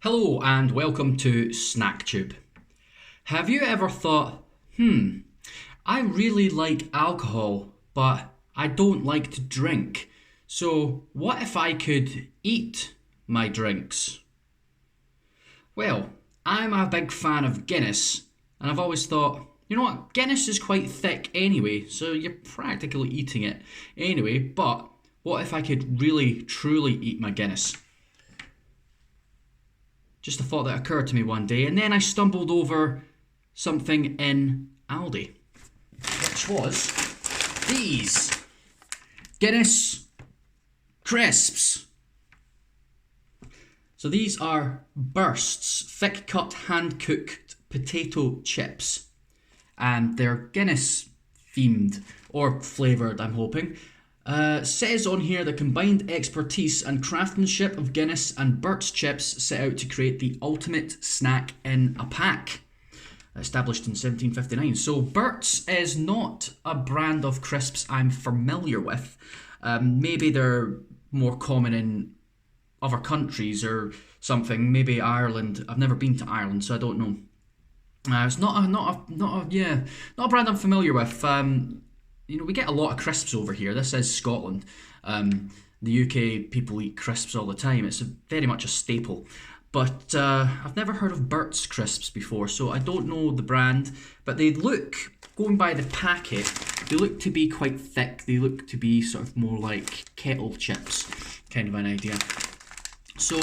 Hello and welcome to SnackTube. Have you ever thought, I really like alcohol, but I don't like to drink. So what if I could eat my drinks? Well, I'm a big fan of Guinness, and I've always thought, you know what, Guinness is quite thick anyway, so you're practically eating it anyway, but what if I could really, truly eat my Guinness? Just a thought that occurred to me one day, and then I stumbled over something in Aldi, which was these Guinness crisps. So these are Burts, thick cut hand cooked potato chips, and they're Guinness themed or flavoured, I'm hoping. Says on here the combined expertise and craftsmanship of Guinness and Burt's chips set out to create the ultimate snack in a pack. Established in 1759. So Burt's is not a brand of crisps I'm familiar with. Maybe they're more common in other countries or something. Maybe Ireland. I've never been to Ireland, so I don't know. It's not a brand I'm familiar with. We get a lot of crisps over here. This is Scotland. The UK people eat crisps all the time. It's very much a staple. But I've never heard of Burt's crisps before, so I don't know the brand. But they look, going by the packet, they look to be quite thick. They look to be sort of more like kettle chips, kind of an idea. So,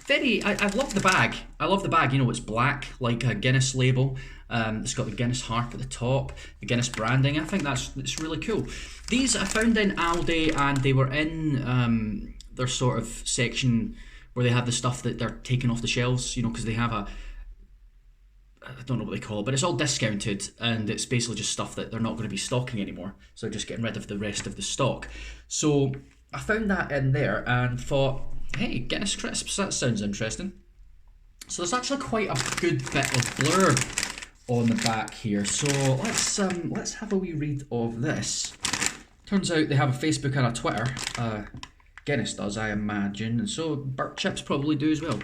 I love the bag. I love the bag. It's black, like a Guinness label. It's got the Guinness harp at the top, the Guinness branding. I think it's really cool. These I found in Aldi, and they were in their sort of section where they have the stuff that they're taking off the shelves, because they have I don't know what they call it, but it's all discounted, and it's basically just stuff that they're not going to be stocking anymore. So they're just getting rid of the rest of the stock. So I found that in there and thought, hey, Guinness crisps, that sounds interesting. So there's actually quite a good bit of blurb on the back here. So let's have a wee read of this. Turns out they have a Facebook and a Twitter. Guinness does, I imagine, and so Burt Chips probably do as well.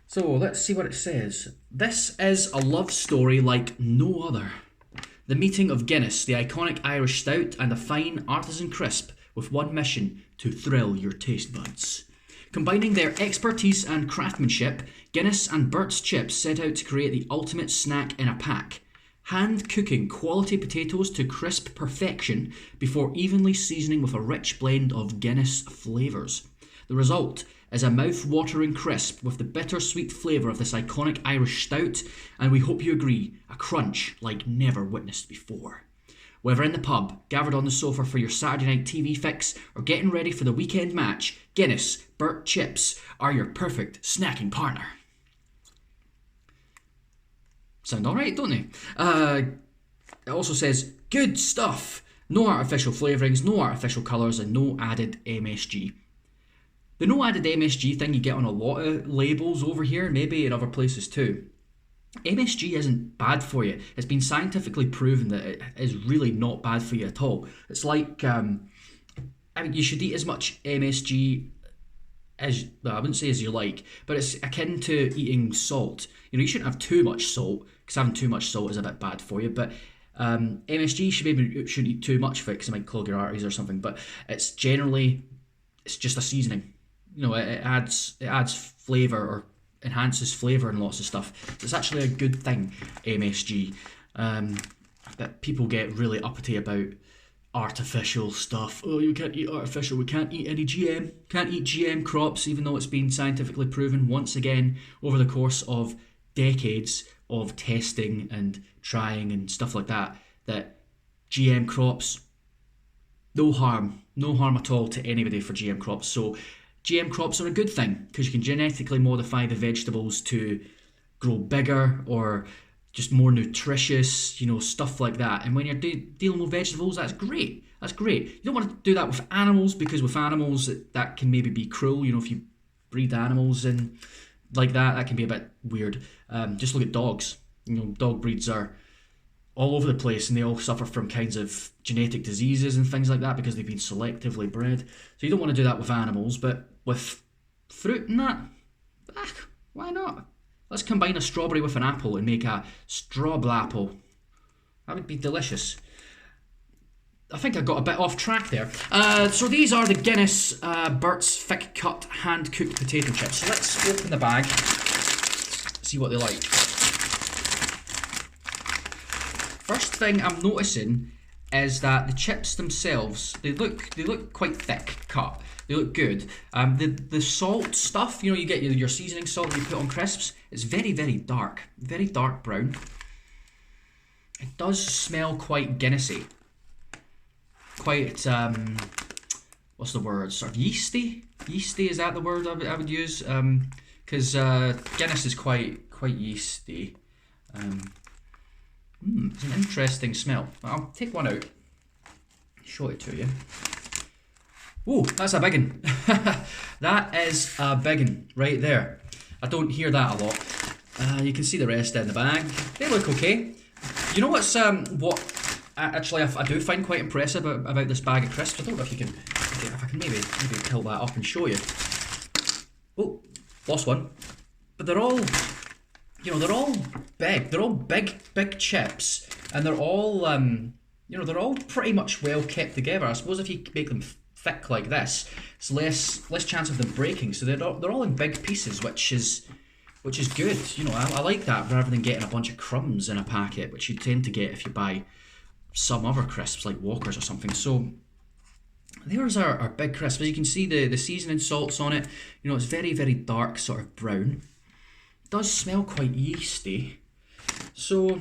So let's see what it says. This is a love story like no other. The meeting of Guinness, the iconic Irish stout, and a fine artisan crisp with one mission: to thrill your taste buds. Combining their expertise and craftsmanship, Guinness and Burt's Chips set out to create the ultimate snack in a pack. Hand cooking quality potatoes to crisp perfection before evenly seasoning with a rich blend of Guinness flavours. The result is a mouth-watering crisp with the bittersweet flavour of this iconic Irish stout, and we hope you agree, a crunch like never witnessed before. Whether in the pub, gathered on the sofa for your Saturday night TV fix, or getting ready for the weekend match, Guinness Burt Chips are your perfect snacking partner. Sound alright, don't they? It also says, good stuff. No artificial flavourings, no artificial colours, and no added MSG. The no added MSG thing you get on a lot of labels over here, maybe in other places too. MSG isn't bad for you. It's been scientifically proven that it is really not bad for you at all. It's like, you should eat as much MSG as, I wouldn't say as you like, but it's akin to eating salt. You shouldn't have too much salt, because having too much salt is a bit bad for you, but MSG shouldn't eat too much of it, because it might clog your arteries or something, but it's just a seasoning. It adds flavour, or enhances flavour and lots of stuff. It's actually a good thing, MSG. That people get really uppity about artificial stuff. Oh, you can't eat artificial. We can't eat any GM. Can't eat GM crops, even though it's been scientifically proven once again over the course of decades of testing and trying and stuff like that, that GM crops, no harm at all to anybody for GM crops. So GM crops are a good thing, because you can genetically modify the vegetables to grow bigger or just more nutritious, stuff like that. And when you're dealing with vegetables, that's great. That's great. You don't want to do that with animals, because with animals, that can maybe be cruel. If you breed animals and like that can be a bit weird. Just look at dogs. Dog breeds are all over the place, and they all suffer from kinds of genetic diseases and things like that because they've been selectively bred. So you don't want to do that with animals, but with fruit and that, Why not? Let's combine a strawberry with an apple and make a apple. That would be delicious. I think I got a bit off track there. So these are the Guinness Burts thick cut hand cooked potato chips. So let's open the bag, see what they like. First thing I'm noticing is that the chips themselves, they look quite thick cut. They look good. The salt stuff, you know, you get your seasoning salt that you put on crisps. It's very dark brown. It does smell quite Guinnessy. Quite what's the word? Sort of yeasty. Yeasty, is that the word I would use? Because Guinness is quite yeasty. It's an interesting smell. I'll take one out. Show it to you. Oh, that's a big one. That is a big one right there. I don't hear that a lot. You can see the rest in the bag. They look okay. You know what's what actually I do find quite impressive about this bag of crisps? I don't know if you can, if I can maybe pull that up and show you. Oh, lost one. But they're all, you know, they're all big. They're all big chips, and they're all you know, they're all pretty much well kept together. I suppose if you make them thick like this, it's less chance of them breaking. So they're all in big pieces, which is good. You know, I like that rather than getting a bunch of crumbs in a packet, which you tend to get if you buy some other crisps like Walkers or something. So there's our big crisp. As you can see, the seasoning salts on it. You know, it's very dark, sort of brown. It does smell quite yeasty. So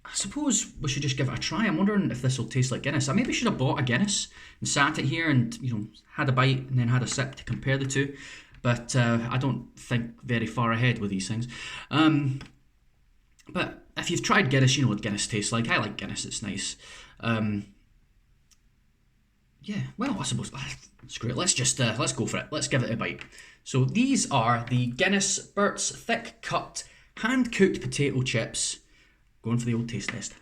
I suppose we should just give it a try. I'm wondering if this will taste like Guinness. I maybe should have bought a Guinness and sat it here and, you know, had a bite and then had a sip to compare the two. But I don't think very far ahead with these things. But if you've tried Guinness, you know what Guinness tastes like. I like Guinness, it's nice. Yeah, well, I suppose, screw it, let's go for it. Let's give it a bite. So these are the Guinness Burts thick cut hand cooked potato chips. Going for the old taste test.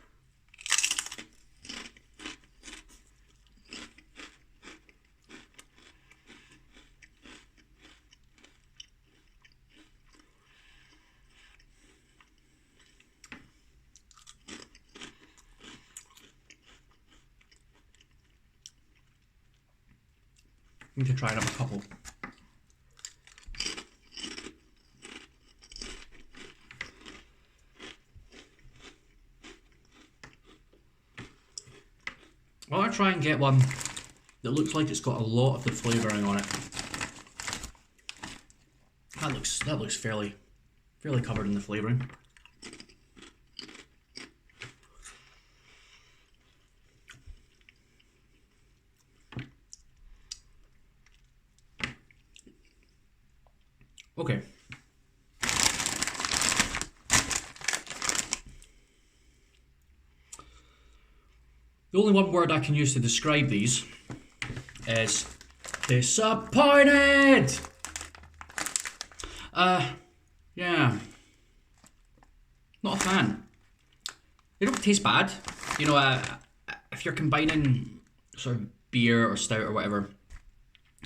Need to try it up a couple. Well, I try and get one that looks like it's got a lot of the flavouring on it. That looks fairly covered in the flavouring. Okay. The only one word I can use to describe these is disappointed. Yeah. Not a fan. They don't taste bad. You know, if you're combining sort of beer or stout or whatever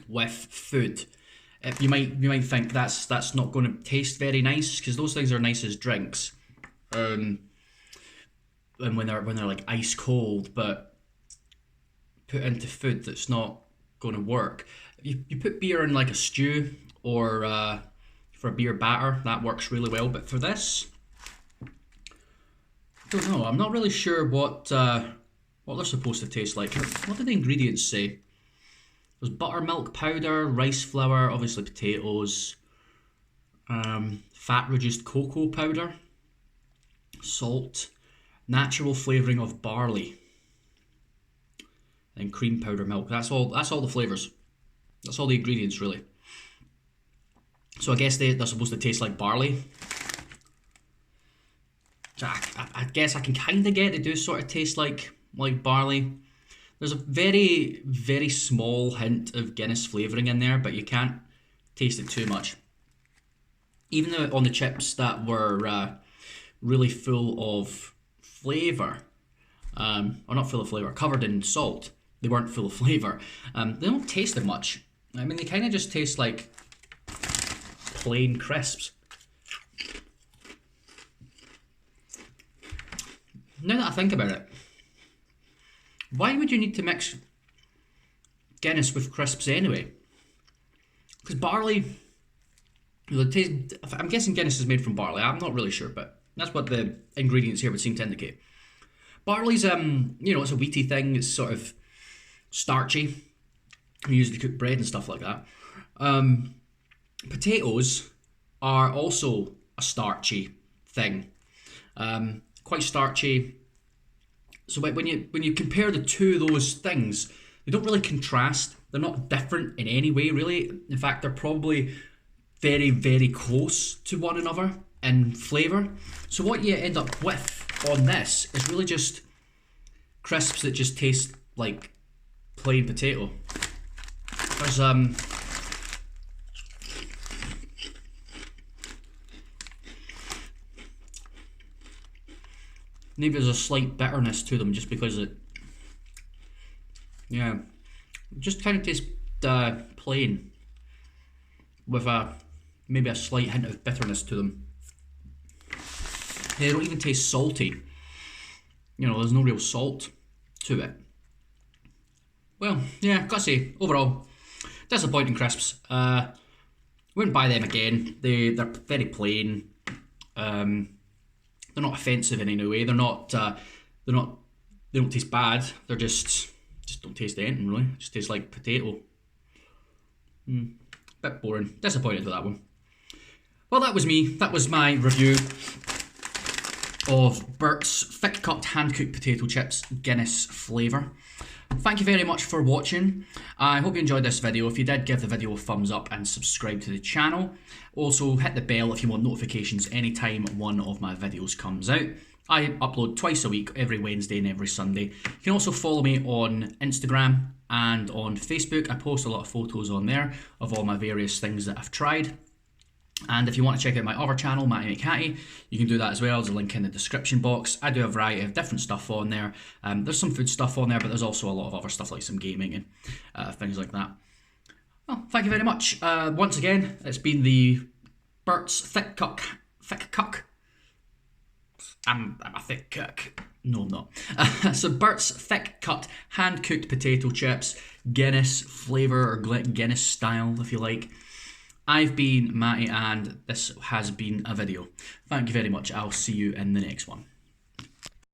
with food, you might think that's not going to taste very nice, because those things are nice as drinks, and when they're like ice cold, but put into food that's not going to work. You put beer in like a stew or for a beer batter, that works really well. But for this, I don't know. I'm not really sure what they're supposed to taste like. What do the ingredients say? There's buttermilk powder, rice flour, obviously potatoes, fat reduced cocoa powder, salt, natural flavouring of barley, and cream powder milk. That's all the flavours. That's all the ingredients, really. So I guess they're supposed to taste like barley. So I guess I can kind of get they do sort of taste like barley. There's a very small hint of Guinness flavouring in there, but you can't taste it too much. Even though on the chips that were really full of flavour, or not full of flavour, covered in salt, they weren't full of flavour. They don't taste it much. I mean, they kind of just taste like plain crisps. Now that I think about it, why would you need to mix Guinness with crisps anyway? Because barley, the taste, I'm guessing Guinness is made from barley. I'm not really sure, but that's what the ingredients here would seem to indicate. Barley's, it's a wheaty thing. It's sort of starchy. You use it to cook bread and stuff like that. Potatoes are also a starchy thing. Quite starchy. So when you compare the two of those things, they don't really contrast. They're not different in any way, really. In fact, they're probably very, very close to one another in flavour. So what you end up with on this is really just crisps that just taste like plain potato. There's maybe there's a slight bitterness to them just because it just kind of tastes plain with maybe a slight hint of bitterness to them. They don't even taste salty. There's no real salt to it. Well, yeah, gotta say, overall, disappointing crisps. Wouldn't buy them again. They're very plain. They're not offensive in any way. They don't taste bad. They're just don't taste anything really. Just taste like potato. Bit boring. Disappointed with that one. Well, that was me. That was my review of Burts thick cut hand cooked potato chips, Guinness flavour. Thank you very much for watching. I hope you enjoyed this video. If you did, give the video a thumbs up and subscribe to the channel. Also, hit the bell if you want notifications anytime one of my videos comes out. I upload twice a week, every Wednesday and every Sunday. You can also follow me on Instagram and on Facebook. I post a lot of photos on there of all my various things that I've tried. And if you want to check out my other channel, Matty McHattie, you can do that as well. There's a link in the description box. I do a variety of different stuff on there. There's some food stuff on there, but there's also a lot of other stuff like some gaming and things like that. Well, thank you very much. Once again, it's been the Burts thick cook. I'm a thick cook. No, I'm not. So Burts thick cut hand cooked potato chips, Guinness flavour or Guinness style, if you like. I've been Matty and this has been a video. Thank you very much. I'll see you in the next one.